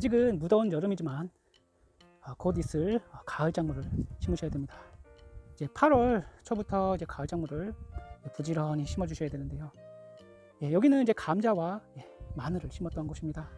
아직은 무더운 여름이지만 곧 있을 가을 작물을 심으셔야 됩니다. 이제 8월 초부터 이제 가을 작물을 부지런히 심어 주셔야 되는데요. 여기는 이제 감자와 마늘을 심었던 곳입니다.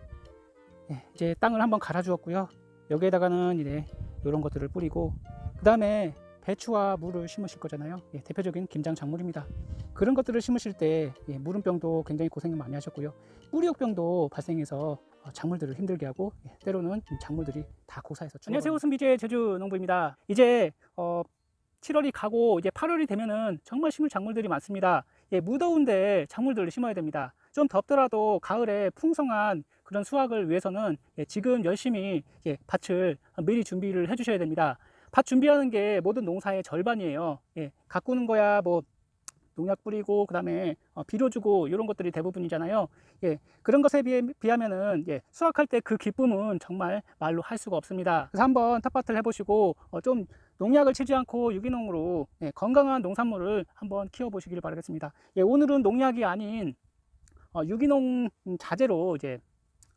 이제 땅을 한번 갈아 주었고요. 여기에다가는 이제 이런 것들을 뿌리고, 그 다음에 배추와 무를 심으실 거잖아요. 대표적인 김장 작물입니다. 그런 것들을 심으실 때 무름병도 굉장히 고생을 많이 하셨고요. 뿌리옥병도 발생해서 작물들을 힘들게 하고, 때로는 작물들이 다 고사해서 죽어버립니다. 안녕하세요, 승비제 제주농부입니다. 이제 7월이 가고 이제 8월이 되면은 정말 심을 작물들이 많습니다. 무더운데 작물들을 심어야 됩니다. 좀 덥더라도 가을에 풍성한 그런 수확을 위해서는 지금 열심히 밭을 미리 준비를 해 주셔야 됩니다. 밭 준비하는 게 모든 농사의 절반이에요. 가꾸는 거야 뭐 농약 뿌리고 그 다음에 비료 주고 이런 것들이 대부분이잖아요. 그런 것에 비하면은 수확할 때 그 기쁨은 정말 말로 할 수가 없습니다. 그래서 한번 텃밭을 해보시고 좀 농약을 치지 않고 유기농으로 건강한 농산물을 한번 키워 보시길 바라겠습니다. 오늘은 농약이 아닌 유기농 자재로 이제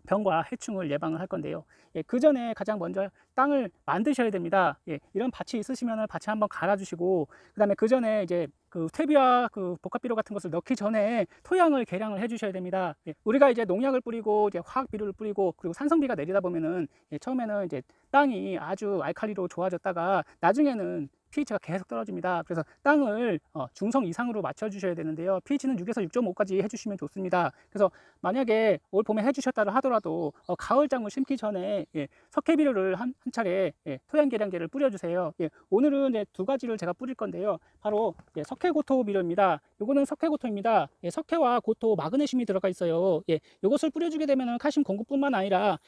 병과 해충을 예방을 할 건데요. 그 전에 가장 먼저 땅을 만드셔야 됩니다. 이런 밭이 있으시면 밭에 한번 갈아주시고, 그 다음에 그 전에 이제 그 퇴비와 그 복합비료 같은 것을 넣기 전에 토양을 개량을 해주셔야 됩니다. 우리가 이제 농약을 뿌리고 이제 화학 비료를 뿌리고 그리고 산성비가 내리다 보면은 처음에는 이제 땅이 아주 알칼리로 좋아졌다가 나중에는 pH가 계속 떨어집니다. 그래서 땅을 중성 이상으로 맞춰 주셔야 되는데요. pH는 6에서 6.5까지 해주시면 좋습니다. 그래서 만약에 올 봄에 해주셨다 하더라도 가을 작물 심기 전에 석회비료를 한 차례 토양 계량제를 뿌려주세요. 오늘은 두 가지를 제가 뿌릴 건데요. 바로 석회고토 비료입니다. 이거는 석회고토입니다. 석회와 고토, 마그네슘이 들어가 있어요. 이것을 뿌려주게 되면 칼슘 공급뿐만 아니라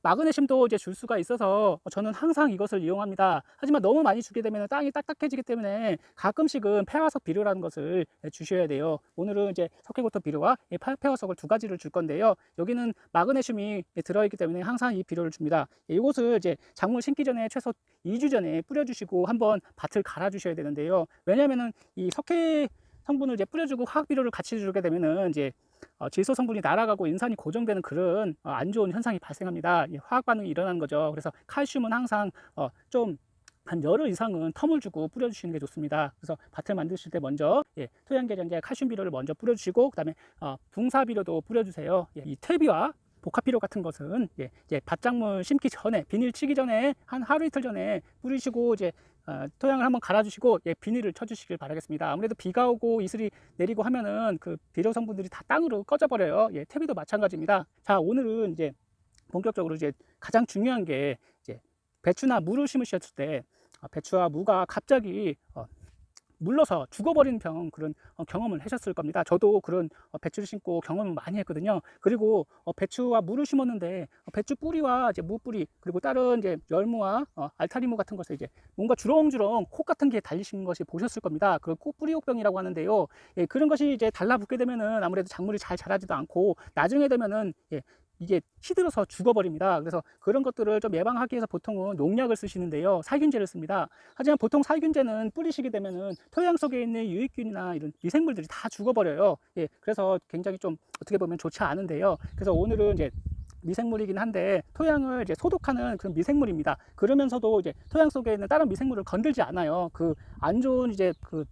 마그네슘도 이제 줄 수가 있어서 저는 항상 이것을 이용합니다. 하지만 너무 많이 주게 되면 땅이 딱딱해지기 때문에 가끔씩은 폐화석 비료라는 것을 주셔야 돼요. 오늘은 이제 석회고토 비료와 폐화석을 두 가지를 줄 건데요. 여기는 마그네슘이 들어있기 때문에 항상 이 비료를 줍니다. 이것을 이제 작물 심기 전에 최소 2주 전에 뿌려주시고 한번 밭을 갈아주셔야 되는데요. 왜냐하면은 이 석회 성분을 이제 뿌려주고 화학 비료를 같이 주게 되면은 이제 질소 성분이 날아가고 인산이 고정되는 그런 안 좋은 현상이 발생합니다. 화학 반응이 일어나는 거죠. 그래서 칼슘은 항상 좀 한 열흘 이상은 텀을 주고 뿌려주시는 게 좋습니다. 그래서 밭을 만드실 때 먼저 토양 계량제 칼슘 비료를 먼저 뿌려주시고, 그 다음에 붕사 비료도 뿌려주세요. 이 퇴비와 복합 비료 같은 것은 이제 밭작물 심기 전에, 비닐 치기 전에 한 하루 이틀 전에 뿌리시고 이제 토양을 한번 갈아주시고 비닐을 쳐주시길 바라겠습니다. 아무래도 비가 오고 이슬이 내리고 하면은 그 비료 성분들이 다 땅으로 꺼져버려요. 퇴비도 마찬가지입니다. 자, 오늘은 이제 본격적으로 이제 가장 중요한 게 이제 배추나 무를 심으셨을 때 배추와 무가 갑자기 물러서 죽어버리는 그런 경험을 하셨을 겁니다. 저도 그런 배추를 심고 경험을 많이 했거든요. 그리고 배추와 무를 심었는데 배추 뿌리와 이제 무 뿌리, 그리고 다른 이제 열무와 알타리무 같은 것에 이제 뭔가 주렁주렁 콕 같은 게 달리신 것이 보셨을 겁니다. 그걸 꼭 뿌리옥병이라고 하는데요. 그런 것이 이제 달라붙게 되면은 아무래도 작물이 잘 자라지도 않고 나중에 되면은 이게 시들어서 죽어버립니다. 그래서 그런 것들을 좀 예방하기 위해서 보통은 농약을 쓰시는데요, 살균제를 씁니다. 하지만 보통 살균제는 뿌리시게 되면은 토양 속에 있는 유익균이나 이런 미생물들이 다 죽어버려요. 그래서 굉장히 좀 어떻게 보면 좋지 않은데요. 그래서 오늘은 이제 미생물이긴 한데 토양을 이제 소독하는 그런 미생물입니다. 그러면서도 이제 토양 속에 있는 다른 미생물을 건들지 않아요. 그 안 좋은 이제 그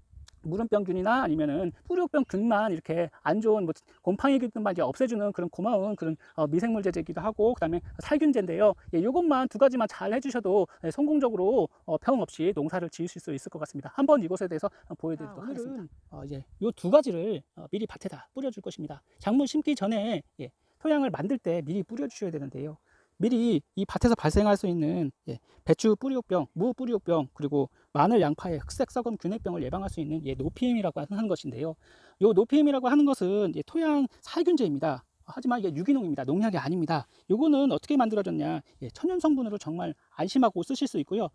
무름병균이나 아니면은 뿌리옥병균만 이렇게 안 좋은 뭐 곰팡이균만 이제 없애주는 그런 고마운 그런 미생물 제제이기도 하고, 그다음에 살균제인데요. 이것만 두 가지만 잘 해주셔도 성공적으로 병 없이 농사를 지으실 수 있을 것 같습니다. 한번 이것에 대해서 보여드리도록 하겠습니다. 이 두 가지를 미리 밭에다 뿌려줄 것입니다. 작물 심기 전에 토양을 만들 때 미리 뿌려주셔야 되는데요. 미리 이 밭에서 발생할 수 있는 배추 뿌리옥병, 무 뿌리옥병, 그리고 마늘, 양파의 흑색 썩은 균해병을 예방할 수 있는 노피엠이라고 하는 것인데요. 이 노피엠이라고 하는 것은 토양 살균제입니다. 하지만 이게 유기농입니다. 농약이 아닙니다. 이거는 어떻게 만들어졌냐? 천연 성분으로 정말 안심하고 쓰실 수 있고요.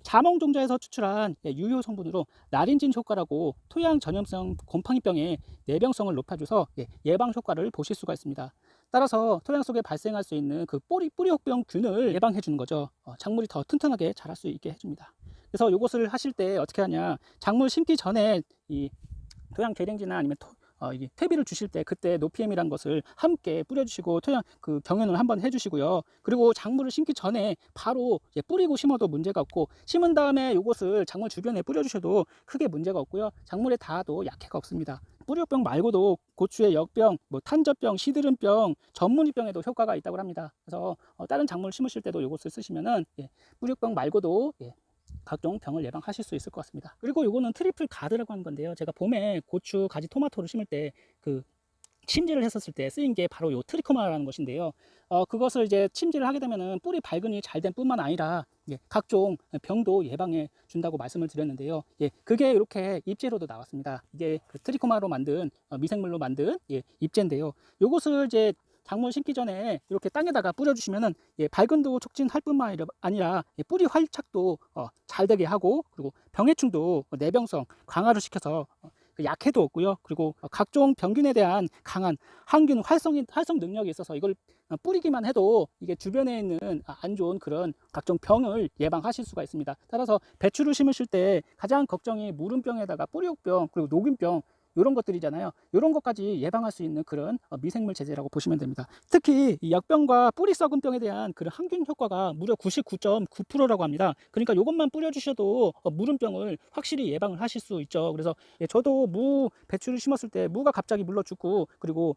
자몽종자에서 추출한 유효 성분으로 나린진 효과라고 토양 전염성 곰팡이병의 내병성을 높여줘서 예방 효과를 보실 수가 있습니다. 따라서 토양 속에 발생할 수 있는 그 뿌리옥병 균을 예방해 주는 거죠. 작물이 더 튼튼하게 자랄 수 있게 해줍니다. 그래서 이것을 하실 때 어떻게 하냐? 작물 심기 전에 이 토양 계량제나 아니면 이게 퇴비를 주실 때 그때 노피엠이란 것을 함께 뿌려주시고 토양 그 경연을 한번 해주시고요. 그리고 작물을 심기 전에 바로 이제 뿌리고 심어도 문제가 없고, 심은 다음에 이것을 작물 주변에 뿌려주셔도 크게 문제가 없고요. 작물에 닿아도 약해가 없습니다. 뿌리병 말고도 고추의 역병, 뭐 탄저병, 시드름병, 전무늬병에도 효과가 있다고 합니다. 그래서 다른 작물 심으실 때도 이것을 쓰시면은 뿌리병 말고도 각종 병을 예방하실 수 있을 것 같습니다. 그리고 이거는 트리플 가드라고 하는 건데요. 제가 봄에 고추, 가지, 토마토를 심을 때 그 침지를 했었을 때 쓰인 게 바로 이 트리코마라는 것인데요. 그것을 이제 침지를 하게 되면은 뿌리 발근이 잘 된 뿐만 아니라 각종 병도 예방해 준다고 말씀을 드렸는데요. 그게 이렇게 잎제로도 나왔습니다. 이게 그 트리코마로 만든 미생물로 만든 잎제인데요. 요것을 이제 작물 심기 전에 이렇게 땅에다가 뿌려주시면은 발근도 촉진할 뿐만 아니라 뿌리 활착도 잘 되게 하고, 그리고 병해충도 내병성 강화를 시켜서 약해도 없고요. 그리고 각종 병균에 대한 강한 항균 활성 능력이 있어서 이걸 뿌리기만 해도 이게 주변에 있는 안 좋은 그런 각종 병을 예방하실 수가 있습니다. 따라서 배추를 심으실 때 가장 걱정이 무름병에다가 뿌리옥병 그리고 녹균병 이런 것들이잖아요. 이런 것까지 예방할 수 있는 그런 미생물 제재라고 보시면 됩니다. 특히 이 역병과 뿌리 썩은 병에 대한 그런 항균 효과가 무려 99.9%라고 합니다. 그러니까 이것만 뿌려주셔도 무름병을 확실히 예방을 하실 수 있죠. 그래서 저도 배추를 심었을 때 무가 갑자기 물러 죽고, 그리고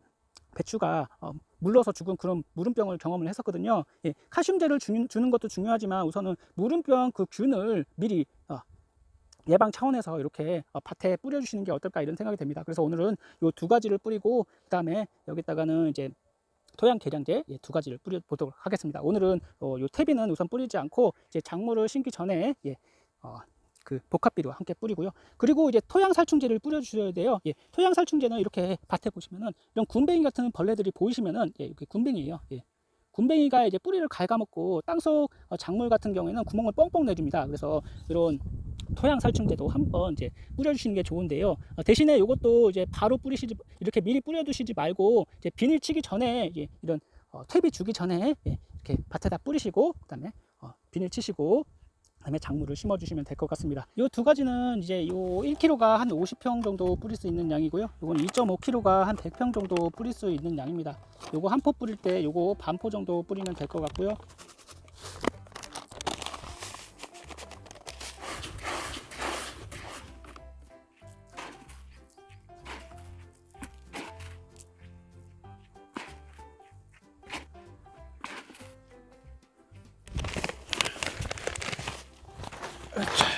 배추가 물러서 죽은 그런 무름병을 경험을 했었거든요. 칼슘제를 주는 것도 중요하지만 우선은 무름병 그 균을 미리 예방 차원에서 이렇게 밭에 뿌려주시는 게 어떨까 이런 생각이 됩니다. 그래서 오늘은 이 두 가지를 뿌리고, 그 다음에 여기다가는 이제 토양 계량제 두 가지를 뿌려 보도록 하겠습니다. 오늘은 요 퇴비는 우선 뿌리지 않고 이제 작물을 심기 전에 그 복합비료 함께 뿌리고요. 그리고 이제 토양 살충제를 뿌려주셔야 돼요. 토양 살충제는 이렇게 밭에 보시면은 이런 군뱅이 같은 벌레들이 보이시면은 이게 군뱅이에요. 군뱅이가 이제 뿌리를 갉아먹고 땅속 작물 같은 경우에는 구멍을 뻥뻥 내줍니다. 그래서 이런 토양 살충제도 한번 이제 뿌려주시는 게 좋은데요. 대신에 이것도 이제 바로 뿌리시지, 이렇게 미리 뿌려두시지 말고 이제 비닐 치기 전에 이런 퇴비 주기 전에 이렇게 밭에다 뿌리시고, 그다음에 비닐 치시고, 그다음에 작물을 심어주시면 될 것 같습니다. 이 두 가지는 이제 요 1kg가 한 50평 정도 뿌릴 수 있는 양이고요. 요건 2.5kg가 한 100평 정도 뿌릴 수 있는 양입니다. 요거 한 포 뿌릴 때 요거 반포 정도 뿌리면 될 것 같고요. 그렇죠.